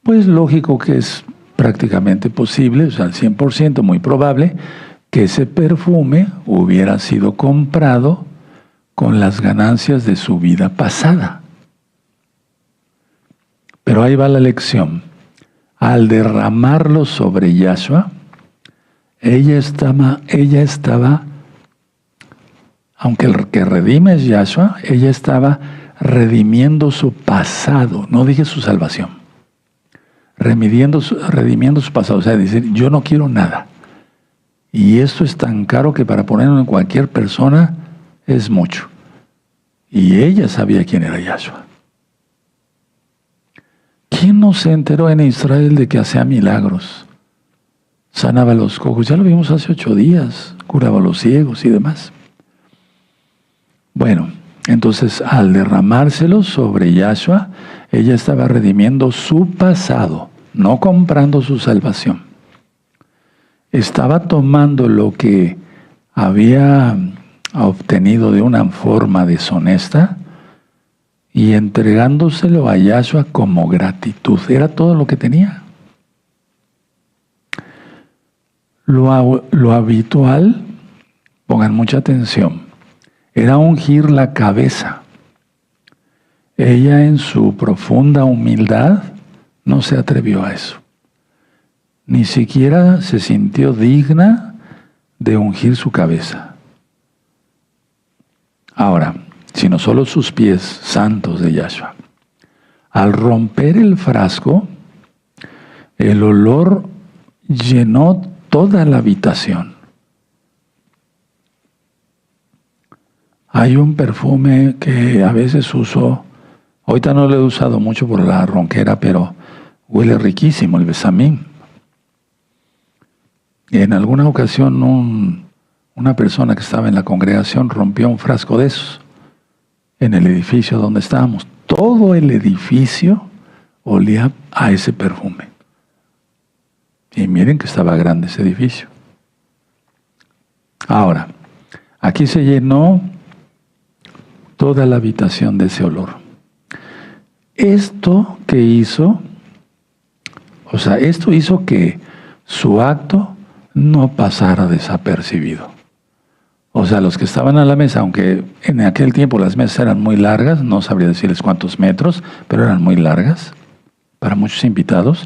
A: pues lógico que es prácticamente posible, o sea, al 100% muy probable, que ese perfume hubiera sido comprado con las ganancias de su vida pasada. Pero ahí va la lección. Al derramarlo sobre Yahshua, ella estaba, aunque el que redime es Yahshua, ella estaba redimiendo su pasado, no dije su salvación. Redimiendo su pasado, o sea, decir, yo no quiero nada. Y esto es tan caro que para ponerlo en cualquier persona es mucho. Y ella sabía quién era Yahshua. ¿Quién no se enteró en Israel de que hacía milagros? Sanaba a los cojos, ya lo vimos hace 8 días, curaba a los ciegos y demás. Bueno, entonces al derramárselo sobre Yahshua, ella estaba redimiendo su pasado, no comprando su salvación. Estaba tomando lo que había obtenido de una forma deshonesta y entregándoselo a Yahshua como gratitud. Era todo lo que tenía. Lo habitual, pongan mucha atención, era ungir la cabeza. ella en su profunda humildad no se atrevió a eso. Ni siquiera se sintió digna de ungir su cabeza. Ahora, sino solo sus pies santos de Yahshua. Al romper el frasco, el olor llenó toda la habitación. Hay un perfume que a veces uso, ahorita no lo he usado mucho por la ronquera, pero huele riquísimo, el besamín. En alguna ocasión una persona que estaba en la congregación rompió un frasco de esos en el edificio donde estábamos. Todo el edificio olía a ese perfume. Y miren que estaba grande ese edificio. Ahora, aquí se llenó toda la habitación de ese olor. Esto que hizo, esto hizo que su acto no pasara desapercibido. Los que estaban a la mesa, aunque en aquel tiempo las mesas eran muy largas, no sabría decirles cuántos metros, pero eran muy largas para muchos invitados,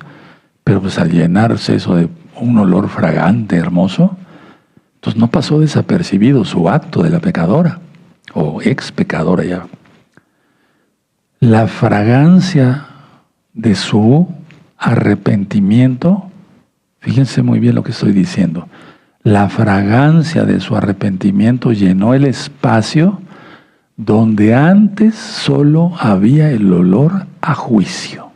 A: pero pues al llenarse eso de un olor fragante, hermoso, entonces no pasó desapercibido su acto de la pecadora, o ex pecadora ya. La fragancia de su arrepentimiento, fíjense muy bien lo que estoy diciendo, la fragancia de su arrepentimiento llenó el espacio donde antes solo había el olor a juicio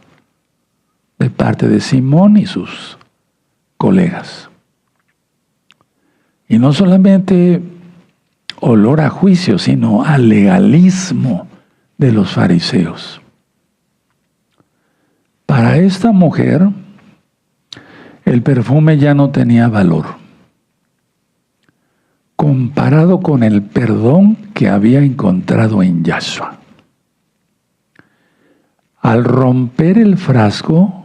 A: de parte de Simón y sus colegas. Y no solamente olor a juicio, sino al legalismo de los fariseos. Para esta mujer, el perfume ya no tenía valor, comparado con el perdón que había encontrado en Yahshua. Al romper el frasco,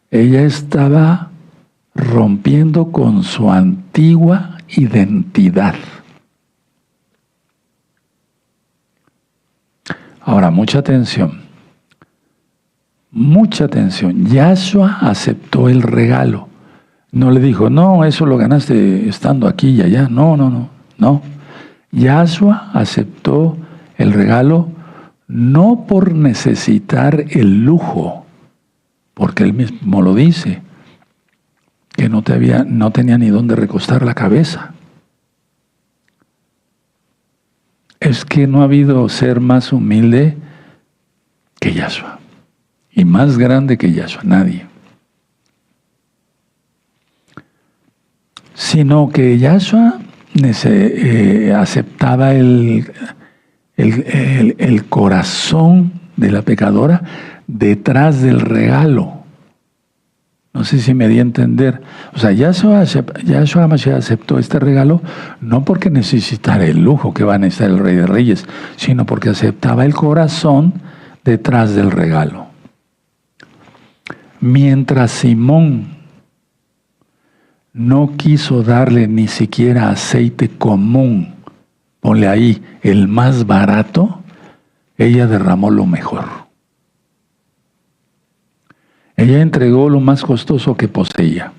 A: ella estaba rompiendo con su antigua identidad. Ahora, mucha atención. Mucha atención. Yahshua aceptó el regalo. No le dijo, no, eso lo ganaste estando aquí y allá. No. Yahshua aceptó el regalo no por necesitar el lujo, porque él mismo lo dice, que no tenía ni dónde recostar la cabeza. Es que no ha habido ser más humilde que Yahshua, y más grande que Yahshua, nadie. Sino que Yahshua aceptaba el corazón de la pecadora detrás del regalo. No sé si me di a entender. Yahshua Mashiach aceptó este regalo no porque necesitara el lujo que va a necesitar el Rey de Reyes, sino porque aceptaba el corazón detrás del regalo. Mientras Simón no quiso darle ni siquiera aceite común, ponle ahí el más barato, ella derramó lo mejor. Ella entregó lo más costoso que poseía.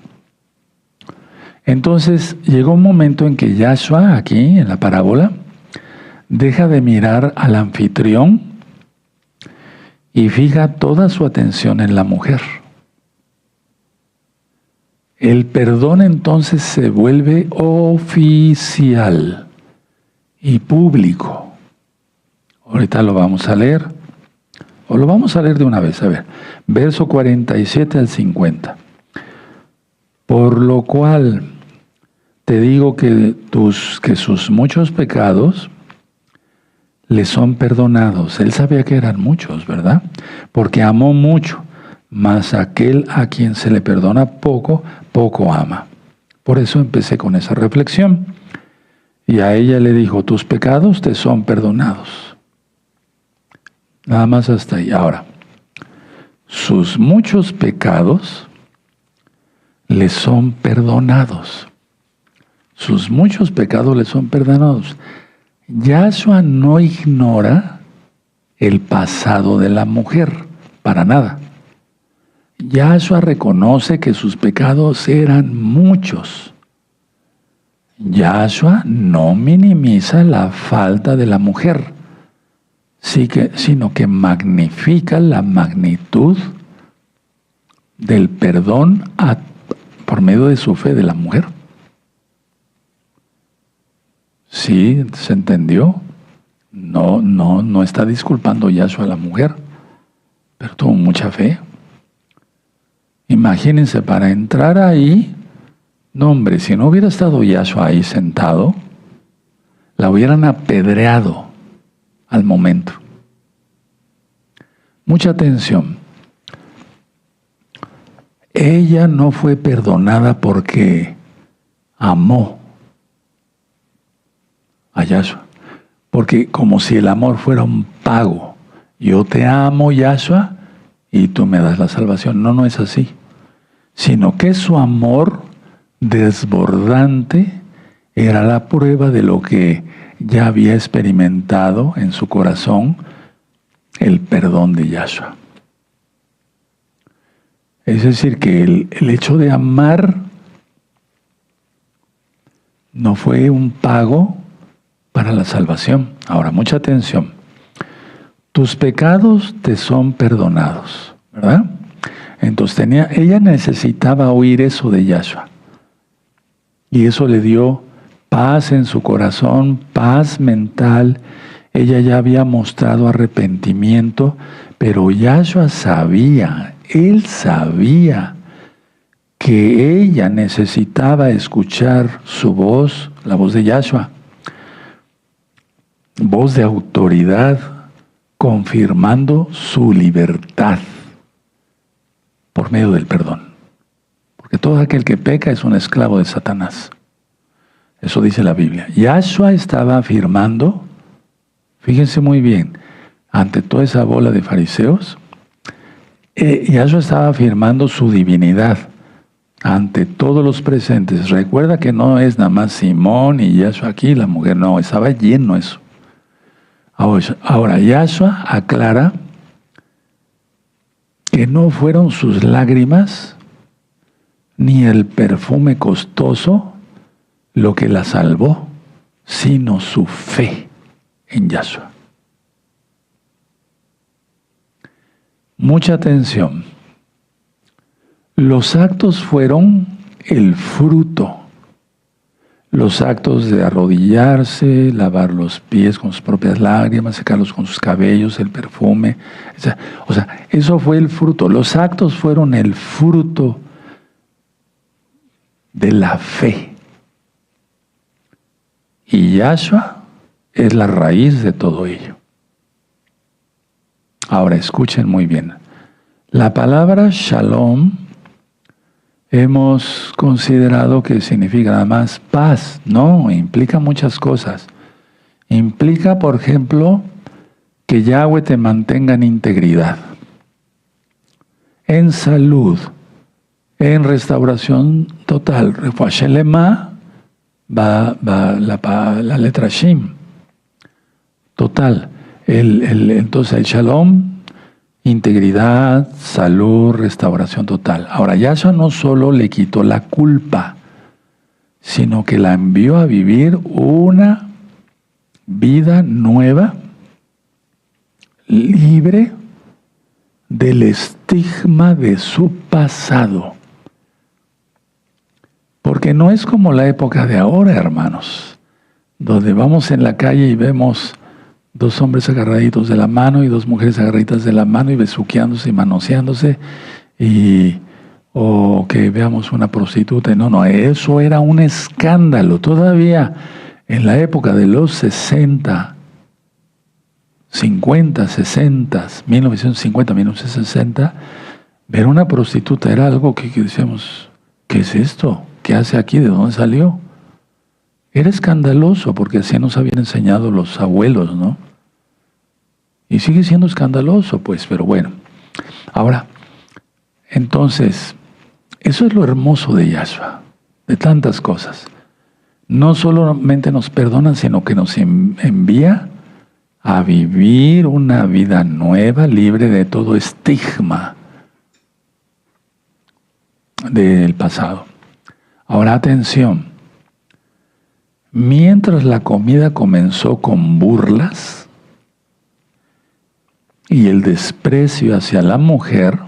A: Entonces llegó un momento en que Yahshua, aquí en la parábola, deja de mirar al anfitrión y fija toda su atención en la mujer. El perdón entonces se vuelve oficial y público. Ahorita lo vamos a leer, o lo vamos a leer de una vez, a ver, verso 47 al 50. Por lo cual te digo que sus muchos pecados le son perdonados. Él sabía que eran muchos, ¿verdad? Porque amó mucho. Mas aquel a quien se le perdona poco, poco ama. Por eso empecé con esa reflexión. Y a ella le dijo, tus pecados te son perdonados. Nada más hasta ahí. Ahora, sus muchos pecados le son perdonados. Sus muchos pecados le son perdonados. Yahshua no ignora el pasado de la mujer, para nada. Yahshua reconoce que sus pecados eran muchos. Yahshua no minimiza la falta de la mujer, sino que magnifica la magnitud del perdón por medio de su fe de la mujer. ¿Sí? ¿Se entendió? No está disculpando Yahshua a la mujer, pero tuvo mucha fe. Imagínense, para entrar ahí, no hombre, si no hubiera estado Yahshua ahí sentado, la hubieran apedreado al momento. Mucha atención. Ella no fue perdonada porque amó a Yahshua. Porque como si el amor fuera un pago. Yo te amo, Yahshua, y tú me das la salvación. No es así. Sino que su amor desbordante era la prueba de lo que ya había experimentado en su corazón, el perdón de Yahshua. Es decir, que el hecho de amar no fue un pago para la salvación. Ahora, mucha atención. Tus pecados te son perdonados, ¿verdad? Entonces ella necesitaba oír eso de Yahshua. Y eso le dio paz en su corazón, paz mental. Ella ya había mostrado arrepentimiento, pero Yahshua sabía, él sabía que ella necesitaba escuchar su voz, la voz de Yahshua. Voz de autoridad, confirmando su libertad por medio del perdón. Porque todo aquel que peca es un esclavo de Satanás. Eso dice la Biblia. Yahshua estaba afirmando, fíjense muy bien, ante toda esa bola de fariseos, Yahshua estaba afirmando su divinidad ante todos los presentes. Recuerda que no es nada más Simón y Yahshua aquí, la mujer, no, estaba lleno eso. Ahora, Yahshua aclara que no fueron sus lágrimas ni el perfume costoso lo que la salvó, sino su fe en Yahshua. Mucha atención. Los actos fueron el fruto. Los actos de arrodillarse, lavar los pies con sus propias lágrimas, secarlos con sus cabellos, el perfume. O sea, eso fue el fruto. Los actos fueron el fruto de la fe. Y Yahshua es la raíz de todo ello. Ahora escuchen muy bien. La palabra shalom hemos considerado que significa nada más paz. No, implica muchas cosas. Implica, por ejemplo, que Yahweh te mantenga en integridad, en salud, en restauración total. Refuah shelema va la letra Shin. Total. Entonces el shalom, integridad, salud, restauración total. Ahora, Yahshua no solo le quitó la culpa, sino que la envió a vivir una vida nueva, libre del estigma de su pasado. Porque no es como la época de ahora, hermanos, donde vamos en la calle y vemos dos hombres agarraditos de la mano y dos mujeres agarraditas de la mano y besuqueándose y manoseándose, o que veamos una prostituta. No, eso era un escándalo. Todavía en la época de los 60, 50, 60, 1950, 1960, ver una prostituta era algo que decíamos, ¿qué es esto? ¿Qué hace aquí? ¿De dónde salió? Era escandaloso porque así nos habían enseñado los abuelos, ¿no? Y sigue siendo escandaloso, pues, pero bueno. Ahora, entonces, eso es lo hermoso de Yahshua, de tantas cosas. No solamente nos perdona, sino que nos envía a vivir una vida nueva, libre de todo estigma del pasado. Ahora atención, mientras la comida comenzó con burlas y el desprecio hacia la mujer,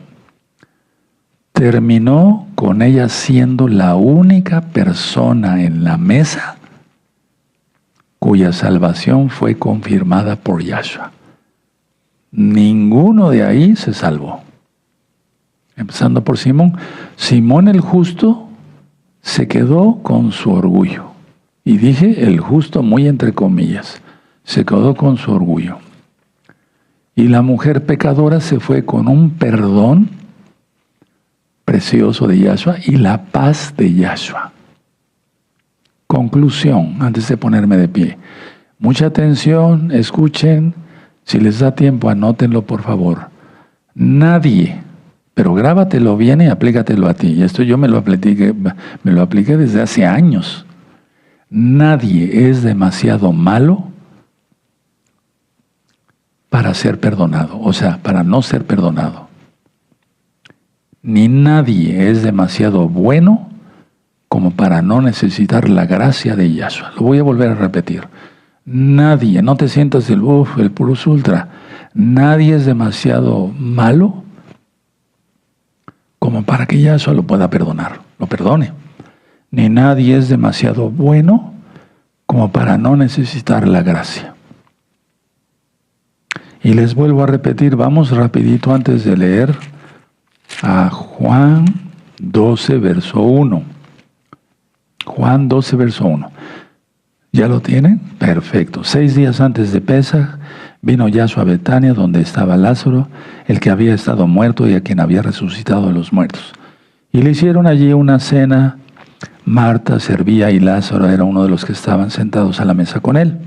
A: terminó con ella siendo la única persona en la mesa cuya salvación fue confirmada por Yahshua. Ninguno de ahí se salvó. Empezando por Simón. Simón el justo se quedó con su orgullo. Y dije el justo muy entre comillas. Se quedó con su orgullo. Y la mujer pecadora se fue con un perdón precioso de Yahshua y la paz de Yahshua. Conclusión, antes de ponerme de pie. Mucha atención, escuchen. Si les da tiempo, anótenlo por favor. Nadie, pero grábatelo bien y aplícatelo a ti. Y esto yo me lo apliqué desde hace años. Nadie es demasiado malo para ser perdonado, o sea, para no ser perdonado. Ni nadie es demasiado bueno como para no necesitar la gracia de Yahshua. Lo voy a volver a repetir. Nadie, no te sientas el plus ultra. Nadie es demasiado malo como para que Yahshua lo pueda perdonar, lo perdone. Ni nadie es demasiado bueno como para no necesitar la gracia. Y les vuelvo a repetir, vamos rapidito antes de leer a Juan 12, verso 1. Juan 12, verso 1. ¿Ya lo tienen? Perfecto. 6 días antes de Pesaj, vino Yahshua a Betania, donde estaba Lázaro, el que había estado muerto y a quien había resucitado de los muertos. Y le hicieron allí una cena. Marta servía y Lázaro era uno de los que estaban sentados a la mesa con él.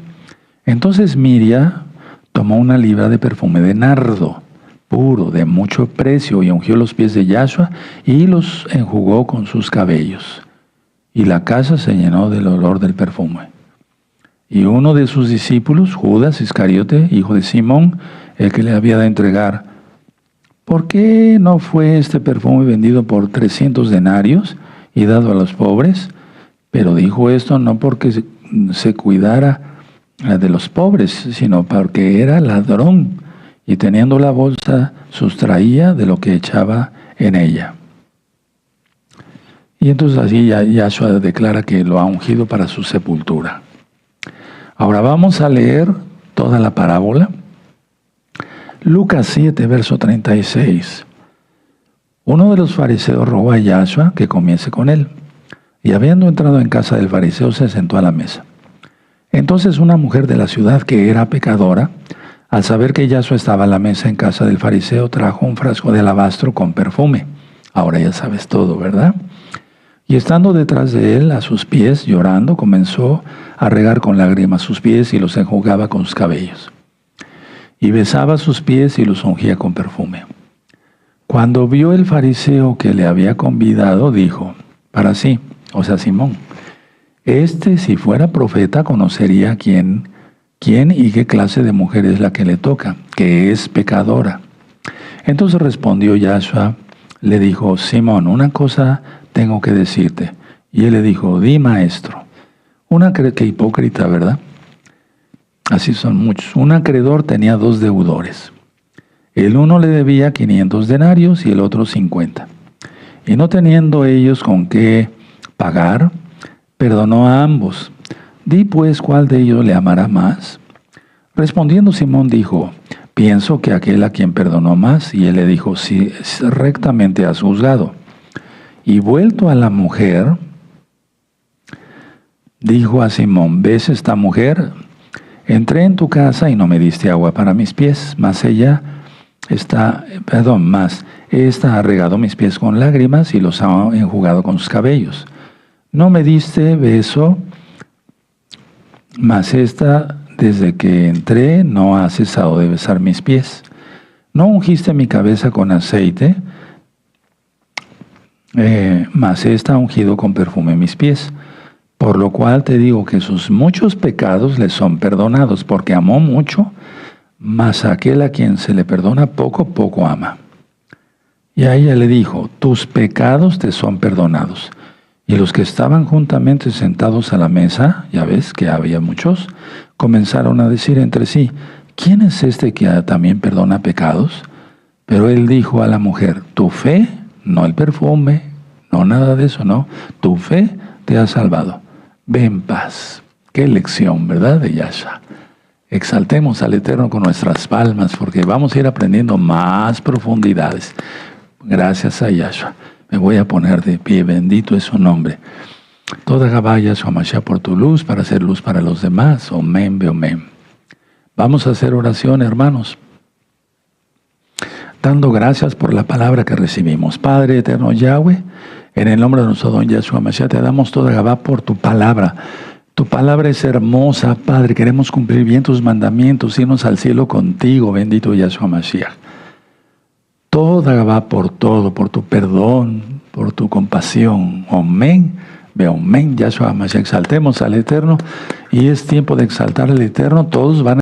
A: Entonces Miriam tomó una libra de perfume de nardo puro, de mucho precio, y ungió los pies de Yahshua y los enjugó con sus cabellos. Y la casa se llenó del olor del perfume. Y uno de sus discípulos, Judas Iscariote, hijo de Simón, el que le había de entregar, ¿por qué no fue este perfume vendido por 300 denarios y dado a los pobres? Pero dijo esto no porque se cuidara de los pobres, sino porque era ladrón, y teniendo la bolsa sustraía de lo que echaba en ella. Y entonces así Yahshua declara que lo ha ungido para su sepultura. Ahora vamos a leer toda la parábola. Lucas 7, verso 36. Uno de los fariseos rogó a Yahshua que comiese con él, y habiendo entrado en casa del fariseo se sentó a la mesa. Entonces una mujer de la ciudad que era pecadora, al saber que Yahshua estaba a la mesa en casa del fariseo, trajo un frasco de alabastro con perfume. Ahora ya sabes todo, ¿verdad? Y estando detrás de él, a sus pies, llorando, comenzó a regar con lágrimas sus pies y los enjugaba con sus cabellos. Y besaba sus pies y los ungía con perfume. Cuando vio el fariseo que le había convidado, dijo para sí, o sea, Simón, si fuera profeta, conocería quién y qué clase de mujer es la que le toca, que es pecadora. Entonces respondió Yahshua, le dijo, Simón, una cosa tengo que decirte. Y él le dijo, di, maestro. Qué hipócrita, ¿verdad? Así son muchos. Un acreedor tenía 2 deudores. El uno le debía 500 denarios y el otro 50. Y no teniendo ellos con qué pagar, perdonó a ambos. Di pues, ¿cuál de ellos le amará más? Respondiendo Simón dijo, pienso que aquel a quien perdonó más. Y él le dijo, sí, rectamente has juzgado. Y vuelto a la mujer, dijo a Simón, ¿ves esta mujer? Entré en tu casa y no me diste agua para mis pies, mas esta ha regado mis pies con lágrimas y los ha enjugado con sus cabellos. No me diste beso, mas esta, desde que entré, no ha cesado de besar mis pies. No ungiste mi cabeza con aceite, mas esta ha ungido con perfume mis pies. Por lo cual te digo que sus muchos pecados le son perdonados, porque amó mucho, mas aquel a quien se le perdona poco, poco ama. Y a ella le dijo, tus pecados te son perdonados. Y los que estaban juntamente sentados a la mesa, ya ves que había muchos, comenzaron a decir entre sí, ¿quién es este que también perdona pecados? Pero él dijo a la mujer, tu fe, no el perfume, no nada de eso, no, tu fe te ha salvado. Ve en paz. Qué lección, ¿verdad? De Yahshua. Exaltemos al Eterno con nuestras palmas, porque vamos a ir aprendiendo más profundidades. Gracias a Yahshua. Me voy a poner de pie, bendito es su nombre. Toda Gabá, Yahshua Mashiach, por tu luz, para hacer luz para los demás. Omen, beomen. Vamos a hacer oración, hermanos, dando gracias por la palabra que recibimos. Padre eterno Yahweh, en el nombre de nuestro don Yahshua Mashiach, te damos toda Gabá por tu palabra. Tu palabra es hermosa, Padre. Queremos cumplir bien tus mandamientos, irnos al cielo contigo, bendito Yahshua Mashiach. Toda Gabá por todo, por tu perdón, por tu compasión. Amén. Beomen, Yahshua Mashiach. Exaltemos al Eterno. Y es tiempo de exaltar al Eterno. Todos van a